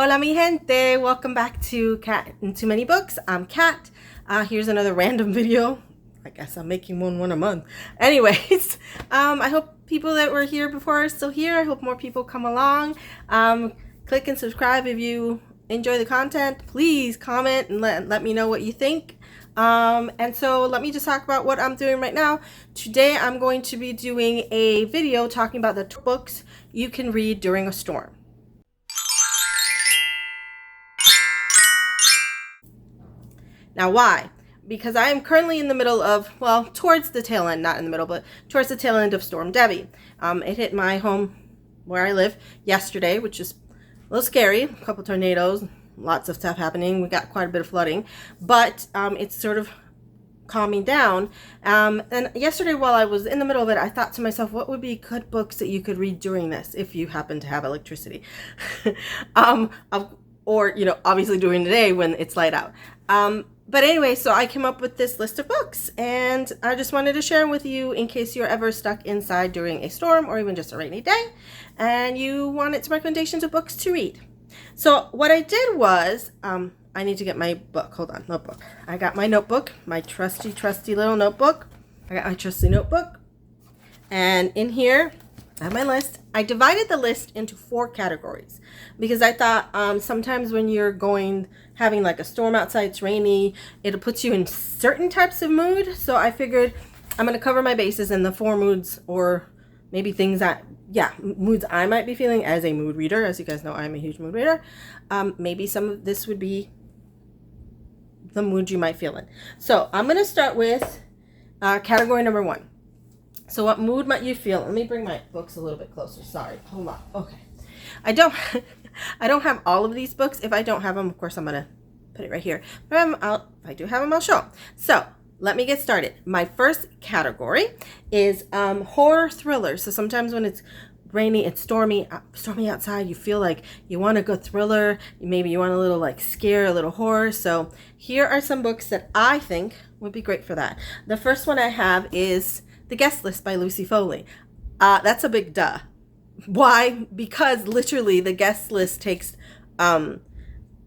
Hola mi gente, welcome back to Cat and Too Many Books. I'm Kat. Here's another random video. I guess I'm making one a month. Anyways, I hope people that were here before are still here. I hope more people come along. Click and subscribe if you enjoy the content. Please comment and let me know what you think. And so let me just talk about what I'm doing right now. Today I'm going to be doing a video talking about the books you can read during a storm. Now, why? Because I am currently in the middle of, well, towards the tail end, not in the middle, but towards the tail end of Storm Debbie. It hit my home where I live yesterday, which is a little scary. A couple tornadoes, lots of stuff happening. We got quite a bit of flooding, but it's sort of calming down. And yesterday, while I was in the middle of it, I thought to myself, what would be good books that you could read during this if you happen to have electricity? Or, you know, obviously during the day when it's light out. But anyway, so I came up with this list of books, and I just wanted to share them with you in case you're ever stuck inside during a storm or even just a rainy day, and you wanted some recommendations of books to read. So what I did was, I need to get my book. Hold on, notebook. I got my notebook, my trusty little notebook. I got my trusty notebook, and in here I have my list. I divided the list into 4 categories because I thought sometimes when you're having like a storm outside, it's rainy, it puts you in certain types of mood. So I figured I'm going to cover my bases in the 4 moods, or maybe things that, moods I might be feeling as a mood reader. As you guys know, I'm a huge mood reader. Maybe some of this would be the mood you might feel in. So I'm going to start with category number 1. So what mood might you feel? Let me bring my books a little bit closer. Sorry. Hold on. Okay. I don't have all of these books. If I don't have them, of course, I'm going to put it right here. But if I do have them, I'll show them. So let me get started. My first category is horror thrillers. So sometimes when it's rainy, it's stormy outside, you feel like you want to go thriller. Maybe you want a little like scare, a little horror. So here are some books that I think would be great for that. The first one I have is The Guest List by Lucy Foley. That's a big duh. Why? Because literally the guest list takes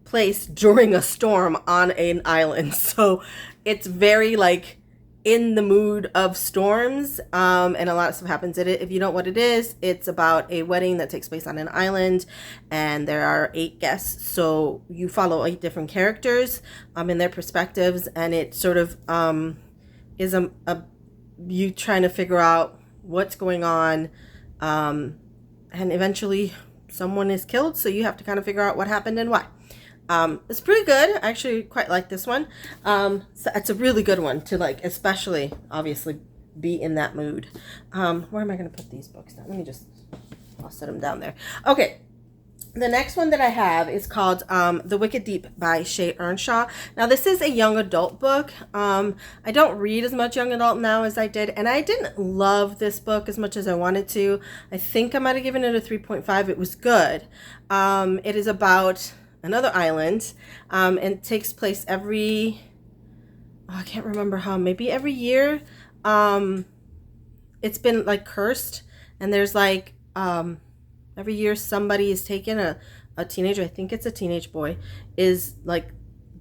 place during a storm on an island. So it's very like in the mood of storms, and a lot of stuff happens in it. If you don't know what it is, it's about a wedding that takes place on an island, and there are 8 guests. So you follow 8 different characters in their perspectives, and it sort of is you trying to figure out what's going on, and eventually someone is killed, so you have to kind of figure out what happened and why. It's pretty good. I actually quite like this one. So it's a really good one to like, especially obviously be in that mood. Where am I going to put these books now? I'll set them down there. Okay. The next one that I have is called The Wicked Deep by Shay Earnshaw. Now, this is a young adult book. I don't read as much young adult now as I did, and I didn't love this book as much as I wanted to. I think I might have given it a 3.5. It was good. It is about another island, and it takes place I can't remember how, maybe every year. It's been like cursed, and there's like every year somebody is taken, a teenager, I think it's a teenage boy, is like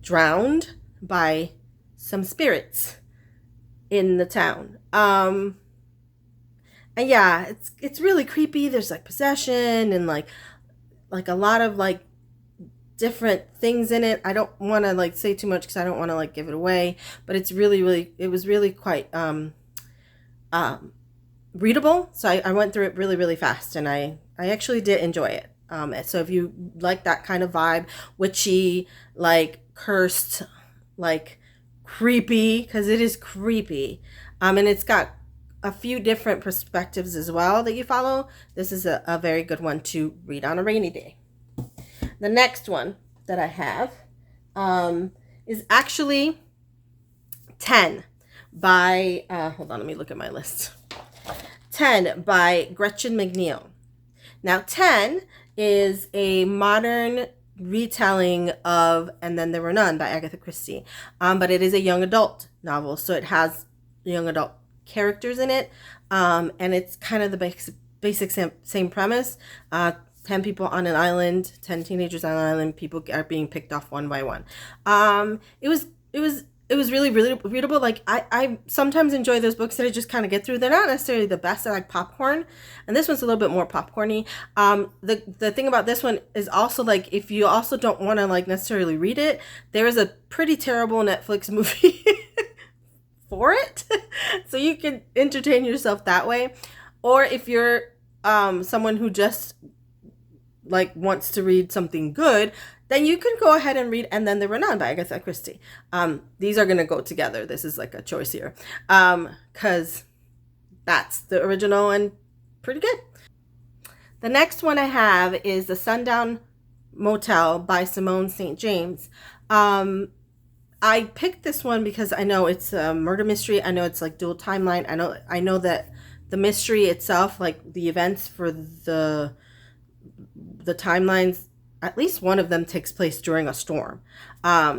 drowned by some spirits in the town. And yeah, it's really creepy. There's like possession and like a lot of like different things in it. I don't want to like say too much because I don't want to like give it away, but it was really quite readable. So I went through it really, really fast, and I actually did enjoy it. So if you like that kind of vibe, witchy, like cursed, like creepy, because it is creepy, and it's got a few different perspectives as well that you follow, this is a very good one to read on a rainy day. The next one that I have is actually 10 by, hold on, let me look at my list. 10 by Gretchen McNeil. Now, 10 is a modern retelling of And Then There Were None by Agatha Christie. But it is a young adult novel, so it has young adult characters in it. And it's kind of the basic same premise. 10 people on an island, 10 teenagers on an island, people are being picked off one by one. It was really, really readable. Like, I sometimes enjoy those books that I just kind of get through. They're not necessarily the best. I like popcorn, and this one's a little bit more popcorny. The thing about this one is also, like, if you also don't want to, like, necessarily read it, there is a pretty terrible Netflix movie for it, so you can entertain yourself that way. Or if you're someone who just, like, wants to read something good, then you can go ahead and read And Then There Were None by Agatha Christie. These are going to go together. This is like a choice here, because that's the original and pretty good. The next one I have is The Sundown Motel by Simone St. James. I picked this one because I know it's a murder mystery. I know it's like dual timeline. I know that the mystery itself, like the events for the timelines, at least one of them takes place during a storm.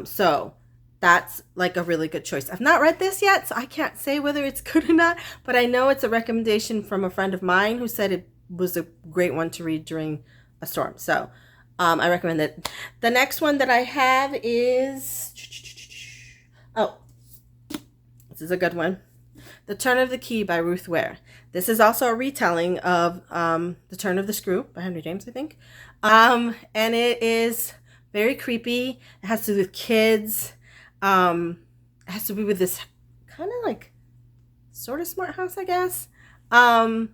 So that's like a really good choice. I've not read this yet, so I can't say whether it's good or not, but I know it's a recommendation from a friend of mine who said it was a great one to read during a storm. So I recommend it. The next one that I have is, this is a good one. The Turn of the Key by Ruth Ware. This is also a retelling of The Turn of the Screw by Henry James, I think. And it is very creepy. It has to do with kids. It has to be with this kind of like sort of smart house, I guess. It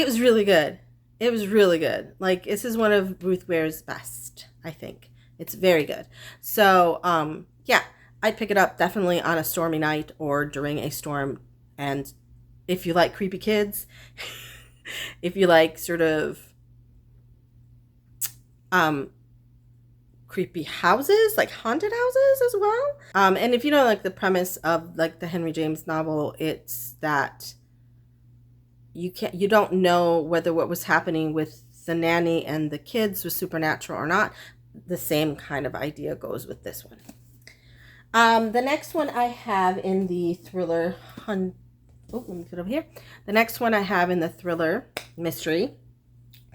was really good. It was really good. Like, this is one of Ruth Ware's best, I think. It's very good. So, yeah, I'd pick it up definitely on a stormy night or during a storm. And if you like creepy kids, if you like sort of creepy houses, like haunted houses as well. And if you know, like, the premise of like the Henry James novel, it's that you don't know whether what was happening with the nanny and the kids was supernatural or not. The same kind of idea goes with this one. The next one I have in the thriller let me put it over here. The next one I have in the thriller mystery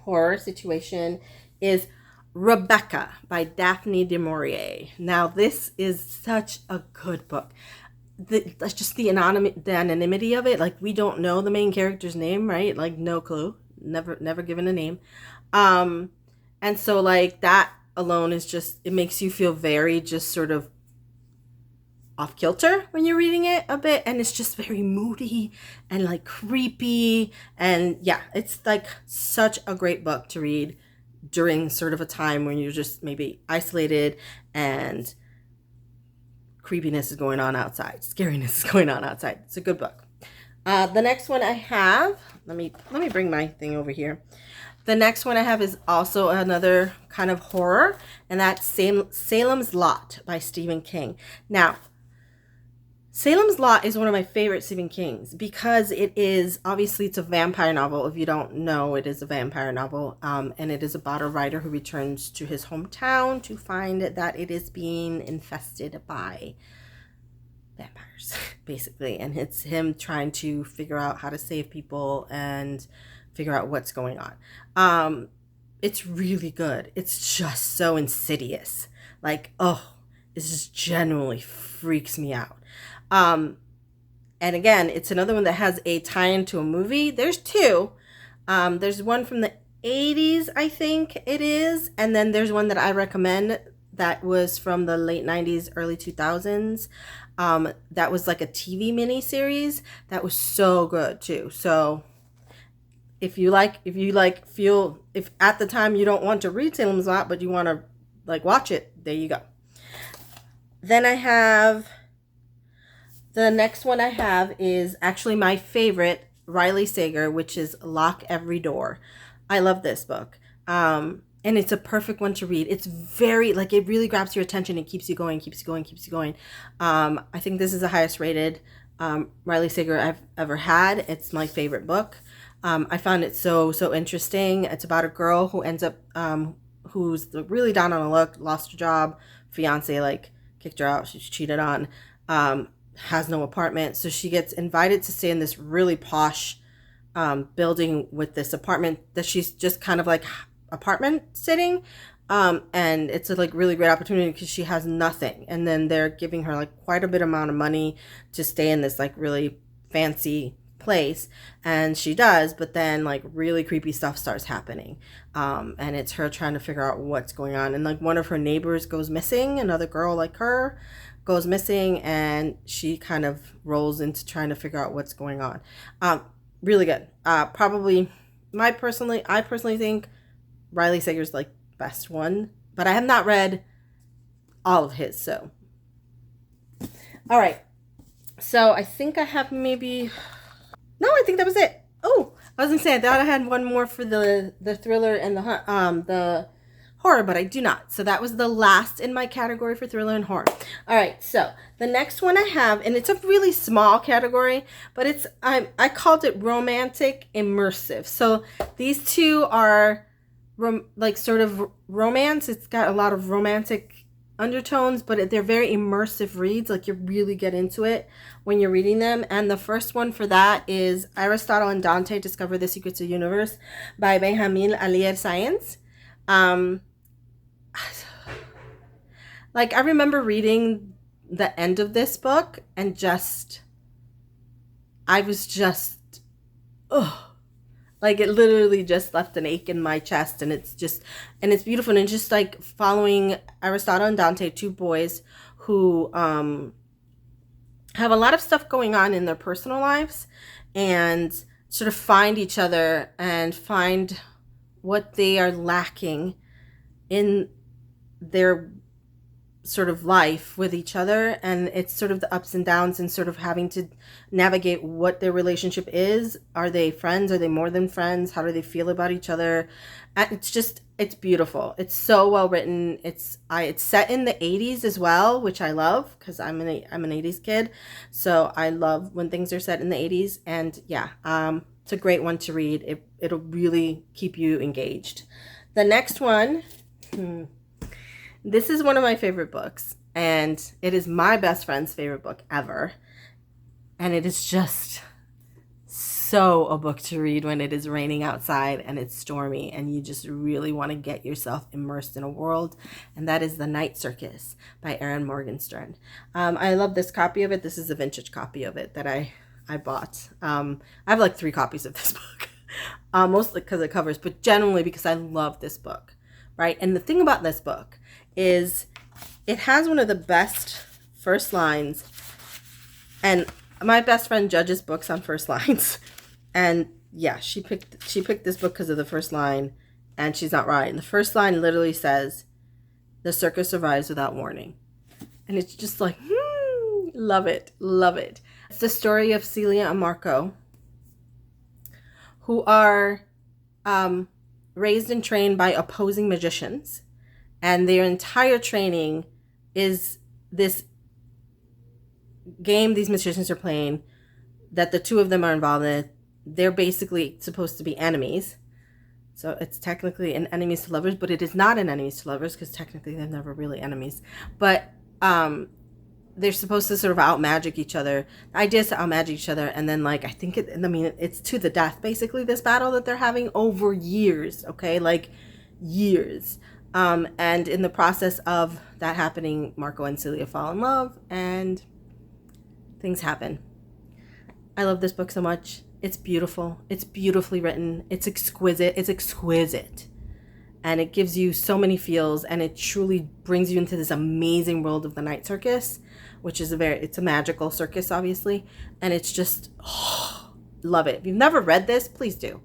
horror situation is Rebecca by Daphne du Maurier. Now, this is such a good book. That's just the anonymity of it. Like, we don't know the main character's name, right? Like, no clue. Never given a name. And so, like, that alone is just, it makes you feel very just sort of off kilter when you're reading it a bit, and it's just very moody and like creepy, and yeah, it's like such a great book to read during sort of a time when you're just maybe isolated and creepiness is going on outside, scariness is going on outside. It's a good book. The next one I have, let me bring my thing over here. The next one I have is also another kind of horror, and that's Salem's Lot by Stephen King. Now, Salem's Lot is one of my favorite Stephen King's because it is, obviously it's a vampire novel. If you don't know, it is a vampire novel. And it is about a writer who returns to his hometown to find that it is being infested by vampires, basically. And it's him trying to figure out how to save people and figure out what's going on. It's really good. It's just so insidious. Like, oh, it just genuinely freaks me out. And again, it's another one that has a tie-in to a movie. There's two. There's one from the 80s, I think it is. And then there's one that I recommend that was from the late 90s, early 2000s. That was like a TV miniseries. That was so good too. So if at the time you don't want to read Salem's Lot, but you want to like watch it, there you go. Then the next one I have is actually my favorite, Riley Sager, which is Lock Every Door. I love this book. And it's a perfect one to read. It's very, like, it really grabs your attention and keeps you going. I think this is the highest rated Riley Sager I've ever had. It's my favorite book. I found it so interesting. It's about a girl who ends up, who's really down on her luck, lost her job, fiance, like, kicked her out, she's cheated on, has no apartment, so she gets invited to stay in this really posh building with this apartment that she's just kind of like apartment sitting. And it's a like really great opportunity because she has nothing. And then they're giving her like quite a bit amount of money to stay in this like really fancy place, and she does, but then like really creepy stuff starts happening, and it's her trying to figure out what's going on. And like one of her neighbors goes missing, another girl like her goes missing, and she kind of rolls into trying to figure out what's going on. Really good. Probably I personally think Riley Sager's like best one, but I have not read all of his. So all right, so I think I have maybe, no, I think that was it. Oh, I was gonna say I thought I had one more for the thriller and the horror, but I do not. So that was the last in my category for thriller and horror. All right, so the next one I have, and it's a really small category, but it's I called it romantic immersive. So these two are like sort of romance. It's got a lot of romantic undertones, but they're very immersive reads. Like you really get into it when you're reading them. And the first one for that is Aristotle and Dante Discover the Secrets of the Universe by Benjamin Alier Sáenz. Like I remember reading the end of this book and I was just, like it literally just left an ache in my chest. And it's beautiful. And it's just like following Aristotle and Dante, two boys who have a lot of stuff going on in their personal lives, and sort of find each other and find what they are lacking in their sort of life with each other. And it's sort of the ups and downs and sort of having to navigate what their relationship is. Are they friends? Are they more than friends? How do they feel about each other? And it's beautiful. It's so well written. It's set in the 80s as well, which I love because I'm an 80s kid. So I love when things are set in the 80s. And yeah, it's a great one to read. It'll really keep you engaged. The next one, this is one of my favorite books, and it is my best friend's favorite book ever. And it is just so a book to read when it is raining outside and it's stormy and you just really want to get yourself immersed in a world. And that is The Night Circus by Erin Morgenstern. I love this copy of it. This is a vintage copy of it that I bought. I have like 3 copies of this book, mostly because of covers, but generally because I love this book, right? And the thing about this book is it has one of the best first lines, and my best friend judges books on first lines, and yeah, she picked this book because of the first line, and she's not right. And the first line literally says, "The circus arrives without warning," and it's just like, love it. It's the story of Celia and Marco, who are raised and trained by opposing magicians. And their entire training is this game these magicians are playing that the two of them are involved in. They're basically supposed to be enemies. So it's technically an enemies to lovers, but it is not an enemies to lovers because technically they're never really enemies. But they're supposed to sort of out-magic each other. The idea is to out-magic each other. And then like, it's to the death, basically, this battle that they're having over years, okay? Like years. And in the process of that happening, Marco and Celia fall in love and things happen. I love this book so much. It's beautiful. It's beautifully written. It's exquisite. And it gives you so many feels, and it truly brings you into this amazing world of the Night Circus, which is it's a magical circus, obviously. And it's just, love it. If you've never read this, please do.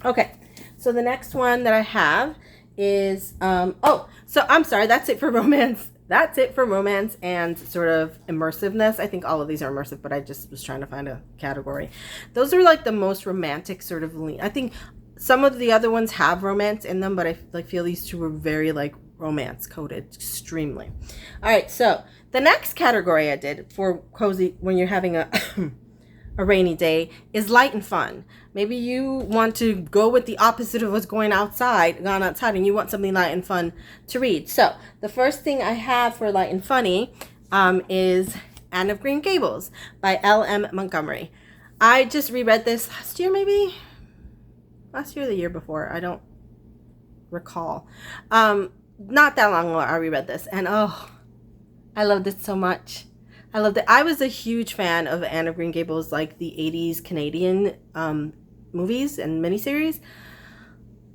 Okay. So the next one that I have is, so I'm sorry, that's it for romance. That's it for romance and sort of immersiveness. I think all of these are immersive, but I just was trying to find a category. Those are like the most romantic sort of I think some of the other ones have romance in them, but I feel these two were very like romance coded extremely. All right, so the next category I did for cozy when you're having a rainy day is light and fun. Maybe you want to go with the opposite of what's going outside, and you want something light and fun to read. So the first thing I have for light and funny is Anne of Green Gables by L.M. Montgomery. I just reread this last year, maybe last year or the year before. I don't recall. Not that long ago I reread this, and oh, I loved it so much. I loved it. I was a huge fan of Anne of Green Gables, like the 80s Canadian movies and miniseries.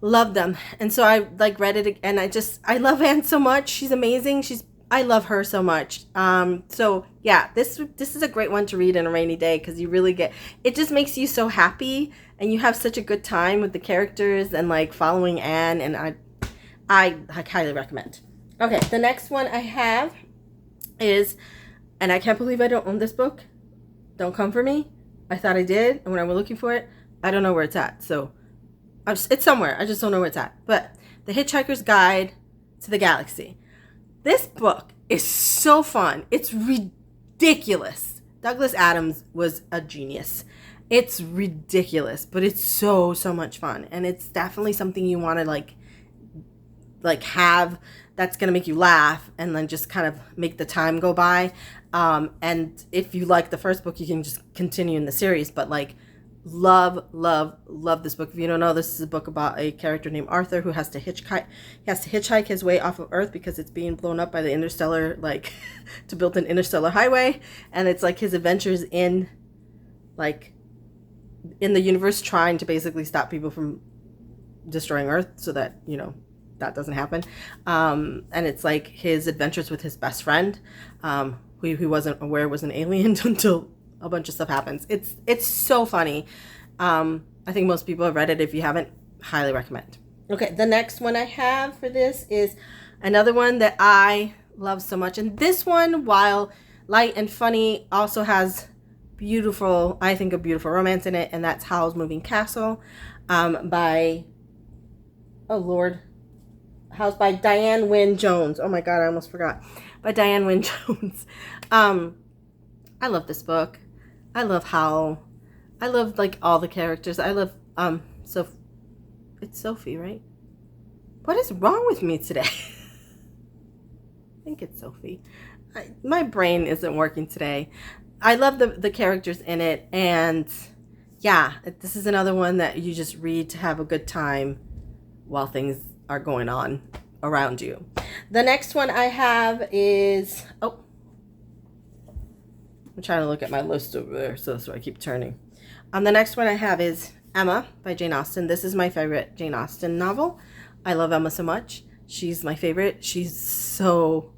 Loved them. And so I like read it, and I love Anne so much. She's amazing. I love her so much. So yeah, this is a great one to read in a rainy day, because you really it just makes you so happy, and you have such a good time with the characters and like following Anne, and I highly recommend. Okay, the next one I have is, and I can't believe I don't own this book. Don't Come For Me. I thought I did, and when I was looking for it, I don't know where it's at. So it's somewhere. I just don't know where it's at. But The Hitchhiker's Guide to the Galaxy. This book is so fun. It's ridiculous. Douglas Adams was a genius. It's ridiculous, but it's so much fun. And it's definitely something you want to like have that's going to make you laugh and then just kind of make the time go by. And if you like the first book, you can just continue in the series. But like, love this book. If you don't know, this is a book about a character named Arthur who has to hitchhike his way off of Earth because it's being blown up by the interstellar, like to build an interstellar highway. And it's like his adventures in the universe, trying to basically stop people from destroying Earth so that, you know, that doesn't happen. And it's like his adventures with his best friend, who he wasn't aware was an alien until a bunch of stuff happens. It's so funny. I think most people have read it. If you haven't, highly recommend. Okay, the next one I have for this is another one that I love so much. And this one, while light and funny, also has a beautiful romance in it, and that's Howl's Moving Castle, by Diane Wynne Jones. Oh my god, I almost forgot. By Diane Wynne Jones. I love this book. I love Howl. I love like all the characters. I love it's Sophie, right? What is wrong with me today? I think it's Sophie. My brain isn't working today. I love the characters in it, and yeah, this is another one that you just read to have a good time while things are going on around you. The next one I have is, I'm trying to look at my list over there, so I keep turning. The next one I have is Emma by Jane Austen. This is my favorite Jane Austen novel. I love Emma so much. She's my favorite. She grows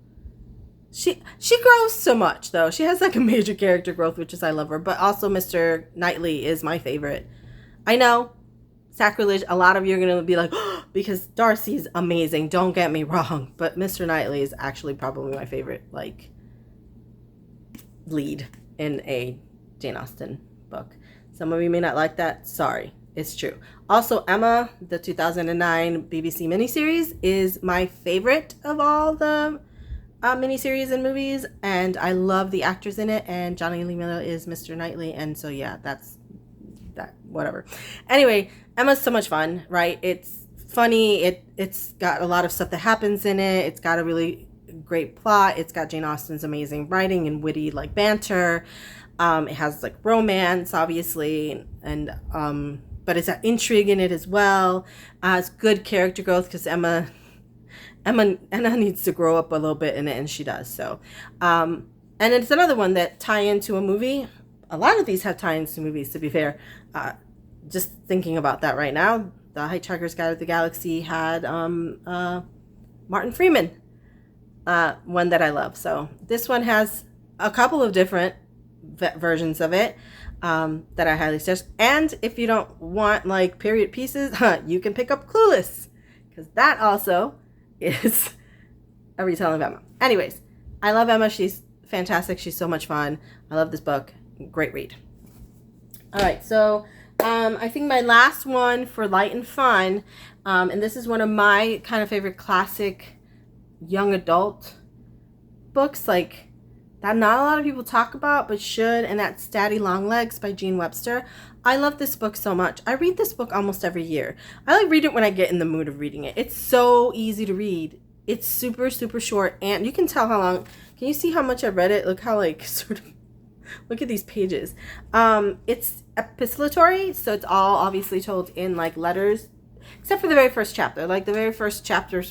so much, though. She has like a major character growth, which is I love her. But also Mr. Knightley is my favorite. I know, sacrilege. A lot of you are going to be like, oh, because Darcy's amazing. Don't get me wrong. But Mr. Knightley is actually probably my favorite, like, lead in a Jane Austen book. Some of you may not like that. Sorry. It's true. Also, Emma, the 2009 BBC miniseries, is my favorite of all the miniseries and movies, and I love the actors in it, and Johnny Lee Miller is Mr. Knightley, and so yeah, that's that, whatever. Anyway, Emma's so much fun, right? It's funny, it's got a lot of stuff that happens in it, it's got a really great plot, it's got Jane Austen's amazing writing and witty like banter, it has like romance, obviously, and but it's got intrigue in it as well. It's good character growth, because Emma needs to grow up a little bit in it, and she does. So, and it's another one that tie into a movie. A lot of these have tie-ins to movies, to be fair. Just thinking about that right now, The Hitchhiker's Guide to the Galaxy had Martin Freeman, one that I love. So this one has a couple of different versions of it that I highly suggest. And if you don't want like period pieces, you can pick up Clueless, because that also is a retelling of Emma. Anyways, I love Emma. She's fantastic. She's so much fun. I love this book. Great read. All right, so I think my last one for light and fun, and this is one of my kind of favorite classic young adult books, like that not a lot of people talk about but should, and that's Daddy Longlegs by Jean Webster. I love this book so much. I read this book almost every year. I like read it when I get in the mood of reading it. It's so easy to read. It's super short, and you can tell how long. Can you see how much I read it? Look how like sort of Look at these pages. It's epistolatory, so it's all obviously told in like letters, except for the very first chapter. Like the very first chapter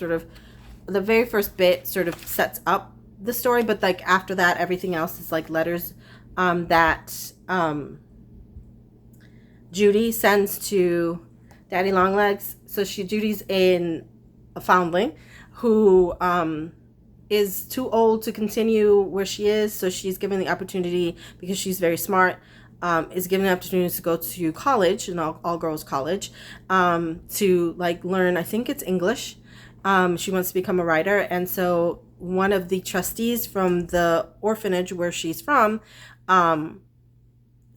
the very first bit sort of sets up the story, but like after that, everything else is like letters that Judy sends to Daddy Longlegs. So Judy's a foundling who is too old to continue where she is, so she's given the opportunity, because she's very smart, is given the opportunity to go to college, an all girls college, to like learn, I think it's English. She wants to become a writer, and so one of the trustees from the orphanage where she's from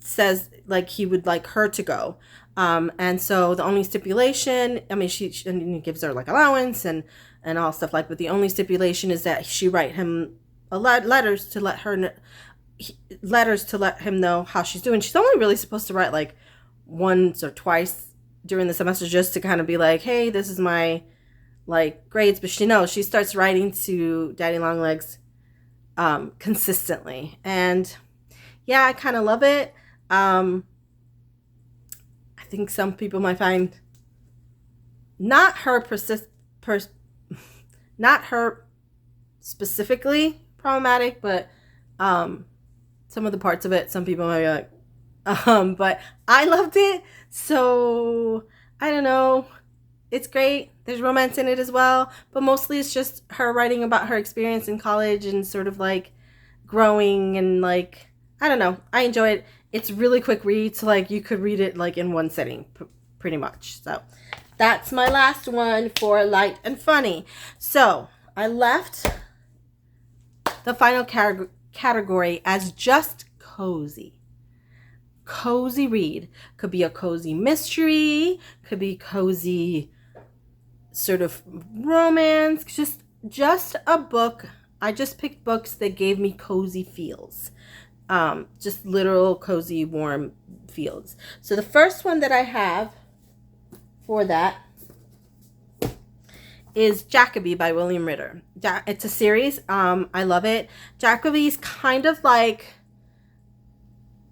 says like he would like her to go. And so the only stipulation, I mean, she and he gives her like allowance and all stuff like, but the only stipulation is that she write him letters to let him know how she's doing. She's only really supposed to write like once or twice during the semester, just to kind of be like, hey, this is my like grades. But she starts writing to Daddy Longlegs consistently, and yeah, I kind of love it. I think some people might find not her specifically problematic, but some of the parts of it, some people might be like, but I loved it. So I don't know. It's great. There's romance in it as well, but mostly it's just her writing about her experience in college and sort of like growing, and like, I don't know. I enjoy it. It's really quick read, so like you could read it like in one sitting, pretty much. So that's my last one for light and funny. So I left the final category as just cozy. Cozy read. Could be a cozy mystery, could be cozy sort of romance, just a book. I just picked books that gave me cozy feels. Just literal cozy warm feels. So the first one that I have for that is Jacoby by William Ritter. It's a series. I love it. Jacoby's kind of like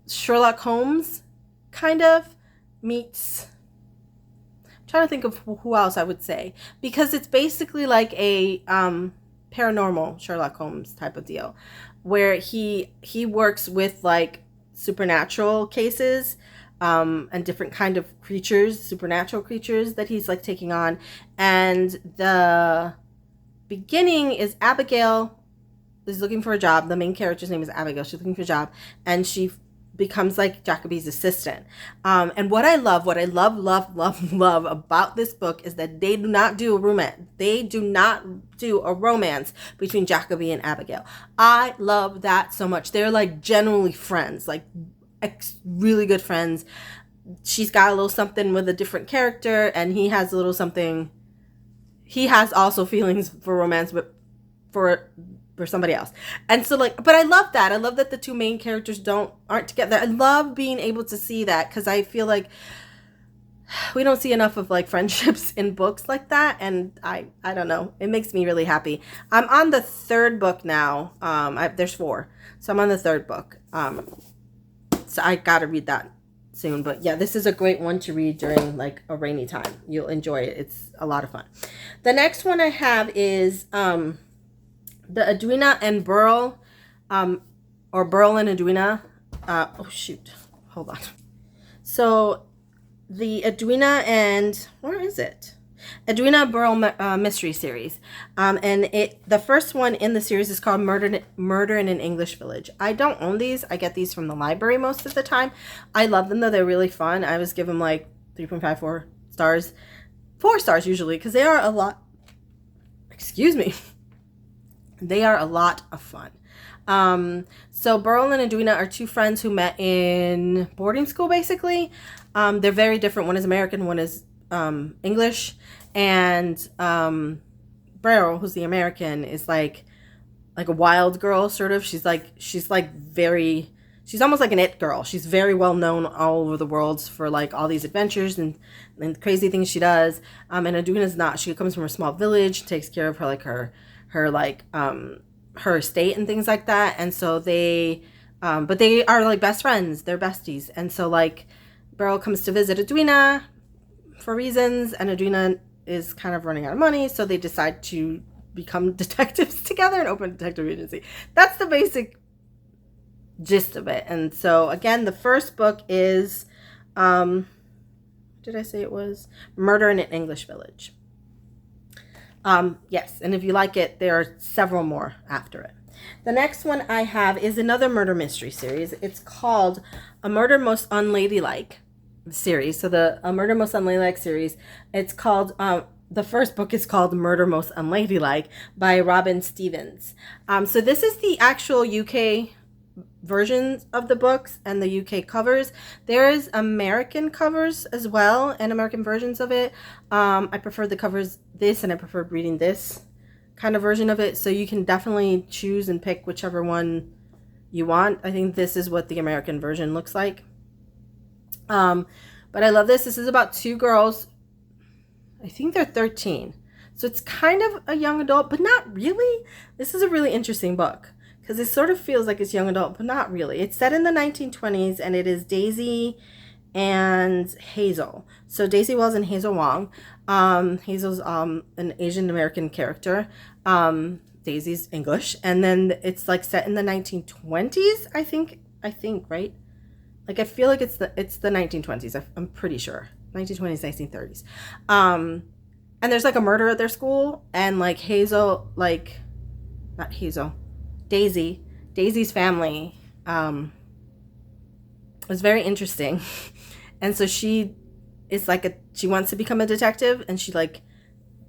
Sherlock Holmes, kind of, meets, I'm trying to think of who else I would say, because it's basically like a paranormal Sherlock Holmes type of deal, where he works with like supernatural cases, and different kind of creatures, supernatural creatures that he's like taking on. And the beginning is Abigail is looking for a job. The main character's name is Abigail. She's looking for a job, and she becomes like Jacoby's assistant. And what I love about this book is that they do not do a romance. They do not do a romance between Jacoby and Abigail. I love that so much. They're like genuinely friends, like really good friends. She's got a little something with a different character, and he has a little something. He has also feelings for romance, but for somebody else. And so like, but I love that. I love that the two main characters aren't together. I love being able to see that, because I feel like we don't see enough of like friendships in books like that, and I don't know, it makes me really happy. I'm on the third book now. There's 4, so I'm on the third book. So I gotta read that soon. But yeah, this is a great one to read during like a rainy time. You'll enjoy it. It's a lot of fun. The next one I have is the Edwina and Burl, or Burl and Edwina. Oh shoot, hold on. So the Edwina and, where is it? Edwina Burl mystery series, and the first one in the series is called Murder in an English Village. I don't own these. I get these from the library most of the time. I love them though. They're really fun. I was given like 3.5, 4 stars, 4 stars usually, because they are a lot. Excuse me. They are a lot of fun. So Burl and Edwina are 2 friends who met in boarding school, basically. They're very different. One is American, one is English. And Burl, who's the American, is like a wild girl, sort of. She's almost like an it girl. She's very well known all over the world for like all these adventures and crazy things she does. And Edwina's not. She comes from a small village, takes care of her estate and things like that. And so they But they are like best friends. They're besties. And so like Beryl comes to visit Edwina for reasons, and Edwina is kind of running out of money, so they decide to become detectives together and open a detective agency. That's the basic gist of it. And so again, the first book is did I say it was Murder in an English Village? Yes, and if you like it, there are several more after it. The next one I have is another murder mystery series. It's called A Murder Most Unladylike series. So the A Murder Most Unladylike series, it's called, the first book is called Murder Most Unladylike by Robin Stevens. So this is the actual UK versions of the books and the UK covers. There's American covers as well and American versions of it. I prefer the covers this, and I preferred reading this kind of version of it. So you can definitely choose and pick whichever one you want. I think this is what the American version looks like. But I love this. This is about two girls. I think they're 13. So it's kind of a young adult, but not really. This is a really interesting book because it sort of feels like it's young adult, but not really. It's set in the 1920s, and it is Daisy and Hazel. So Daisy Wells and Hazel Wong. Hazel's an Asian American character. Daisy's English. And then it's like set in the 1920s, I think, right? Like I feel like it's the 1920s. I'm pretty sure. 1920s, 1930s. And there's like a murder at their school, and like Hazel, like not Hazel, Daisy's family is very interesting. And so she is like she wants to become a detective, and she like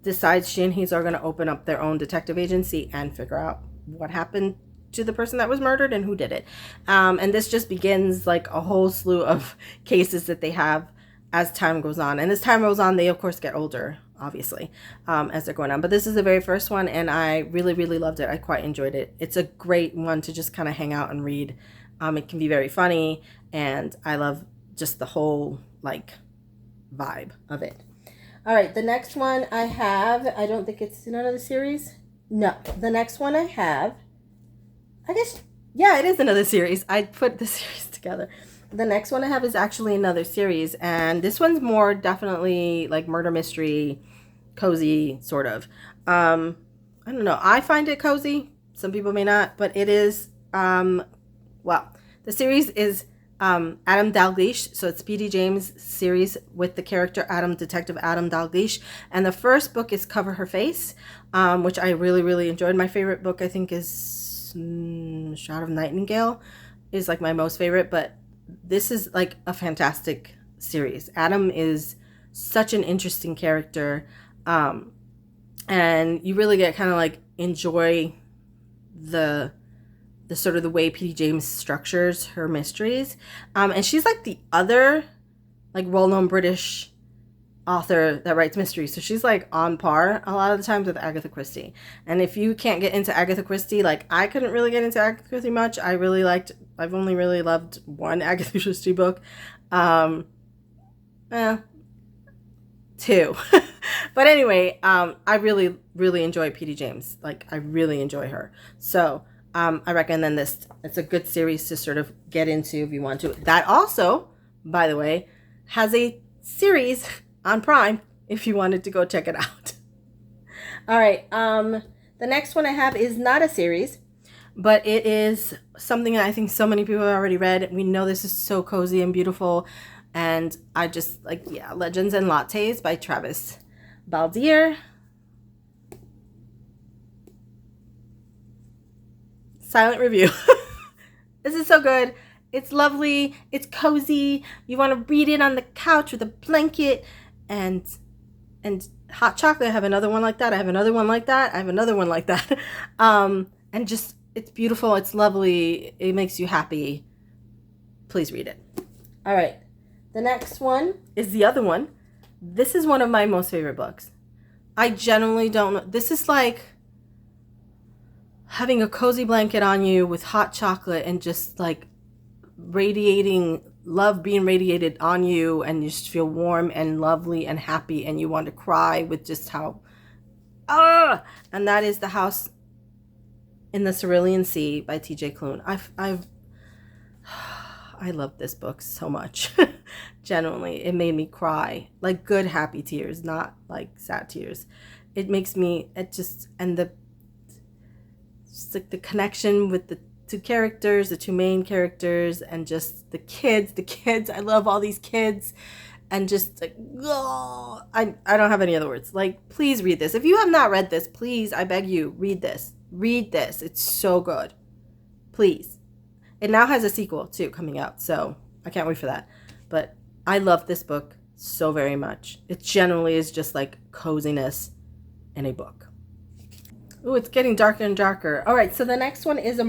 decides she and Hazel are going to open up their own detective agency and figure out what happened to the person that was murdered and who did it. And this just begins like a whole slew of cases that they have as time goes on. And as time goes on, they of course get older, obviously, as they're going on. But this is the very first one, and I really, really loved it. I quite enjoyed it. It's a great one to just kind of hang out and read. It can be very funny, and I love just the whole like vibe of it. All right, the next one I have, I don't think it's another series. No, the next one I have, I guess, yeah, it is another series. I put the series together. The next one I have is actually another series, and this one's more definitely like murder mystery, cozy sort of. I don't know. I find it cozy. Some people may not, but it is. Well, the series is Adam Dalgleish. So it's P.D. James' series with the character Detective Adam Dalgleish. And the first book is Cover Her Face, which I really, really enjoyed. My favorite book, I think, is Shroud of Nightingale, is like my most favorite. But this is like a fantastic series. Adam is such an interesting character. And you really get kind of like enjoy the sort of the way P.D. James structures her mysteries. And she's like the other like well-known British author that writes mysteries. So she's like on par a lot of the times with Agatha Christie. And if you can't get into Agatha Christie, like I couldn't really get into Agatha Christie much. I've only really loved one Agatha Christie book. Two. But anyway, I really, really enjoy P.D. James. Like I really enjoy her. So I recommend this. It's a good series to sort of get into if you want to. That also, by the way, has a series on Prime if you wanted to go check it out. All right. The next one I have is not a series, but it is something that I think so many people have already read. We know this is so cozy and beautiful. And I just like, yeah, Legends and Lattes by Travis Baldier. Silent review. This is so good. It's lovely. It's cozy. You want to read it on the couch with a blanket and hot chocolate. I have another one like that. I have another one like that. I have another one like that. And just, it's beautiful. It's lovely. It makes you happy. Please read it. All right. The next one is the other one. This is one of my most favorite books. I generally don't know. This is like having a cozy blanket on you with hot chocolate and just like radiating love being radiated on you, and you just feel warm and lovely and happy, and you want to cry with just how and that is The House in the Cerulean Sea by TJ Klune. I love this book so much. Genuinely, it made me cry. Like good happy tears, not like sad tears. It makes me, it just, and just like the connection with the two characters, the two main characters, and just the kids. I love all these kids. And just like, oh, I don't have any other words. Like, please read this. If you have not read this, please, I beg you, read this. Read this. It's so good. Please. It now has a sequel too coming out, so I can't wait for that. But I love this book so very much. It generally is just like coziness in a book. Ooh, it's getting darker and darker. All right, so the next one is A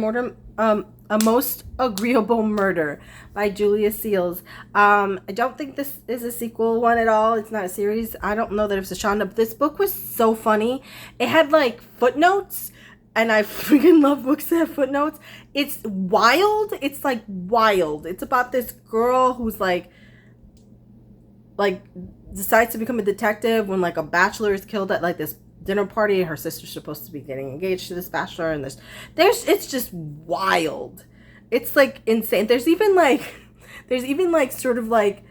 Most Agreeable Murder by Julia Seals. I don't think this is a sequel one at all. It's not a series. I don't know that it's a genre, but this book was so funny. It had like footnotes, and I freaking love books that have footnotes. It's wild. It's like wild. It's about this girl who's like decides to become a detective when like a bachelor is killed at like this dinner party. Her sister's supposed to be getting engaged to this bachelor, and it's just wild. It's like insane. There's even like sort of like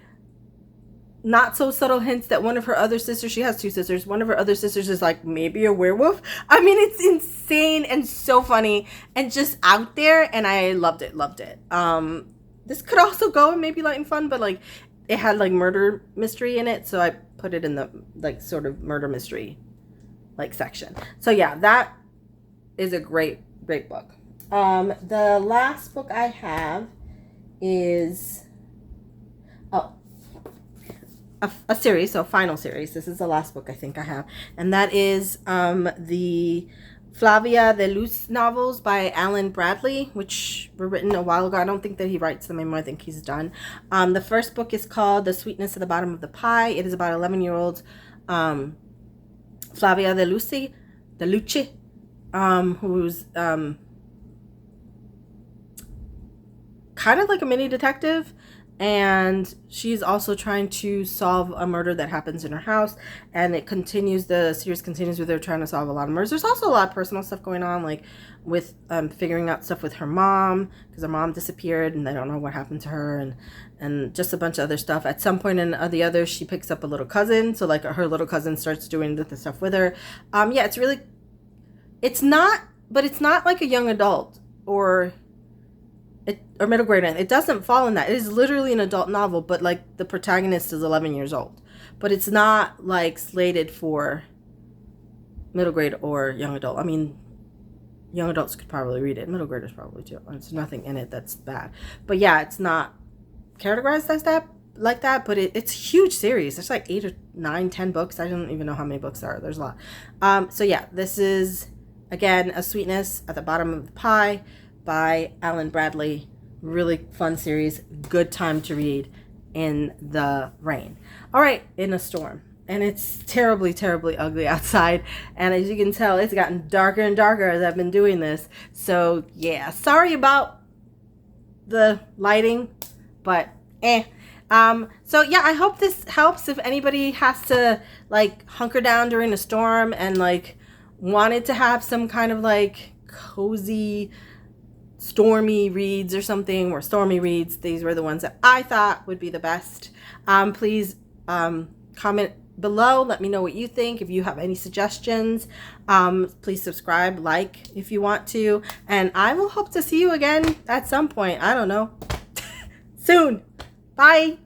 not so subtle hints that one of her other sisters, she has two sisters, one of her other sisters is like maybe a werewolf. I mean, it's insane and so funny and just out there, and I loved it. This could also go and maybe light and fun, but like it had like murder mystery in it, so I put it in the like sort of murder mystery like section. So yeah, that is a great book. The last book I have is a series, so final series. This is the last book I think I have, and that is the Flavia de Luz novels by Alan Bradley, which were written a while ago. I don't think that he writes them anymore. I think he's done. The first book is called The Sweetness at the Bottom of the Pie. It is about 11-year-old Flavia de Luce, who's kind of like a mini detective, and she's also trying to solve a murder that happens in her house, and the series continues with her trying to solve a lot of murders. There's also a lot of personal stuff going on, like with figuring out stuff with her mom, because her mom disappeared and they don't know what happened to her, and just a bunch of other stuff. At some point in the other, she picks up a little cousin, so like her little cousin starts doing the stuff with her. Yeah, it's not like a young adult or middle grade. It doesn't fall in that. It is literally an adult novel, but like the protagonist is 11 years old. But it's not like slated for middle grade or young adult. I mean, young adults could probably read it. Middle graders probably too. There's nothing in it that's bad. But yeah, it's not categorized as that like that. But it's a huge series. There's like 8 or 9, 10 books. I don't even know how many books there are. There's a lot. So yeah, this is again A Sweetness at the Bottom of the Pie by Alan Bradley. Really fun series. Good time to read in the rain. All right, in a storm. And it's terribly, terribly ugly outside. And as you can tell, it's gotten darker and darker as I've been doing this. So yeah, sorry about the lighting, but so yeah, I hope this helps if anybody has to like hunker down during a storm and like wanted to have some kind of like cozy stormy reads or something, or stormy reads. These were the ones that I thought would be the best. Please comment below, let me know what you think. If you have any suggestions, please subscribe, like if you want to, and I will hope to see you again at some point. I don't know, soon. Bye.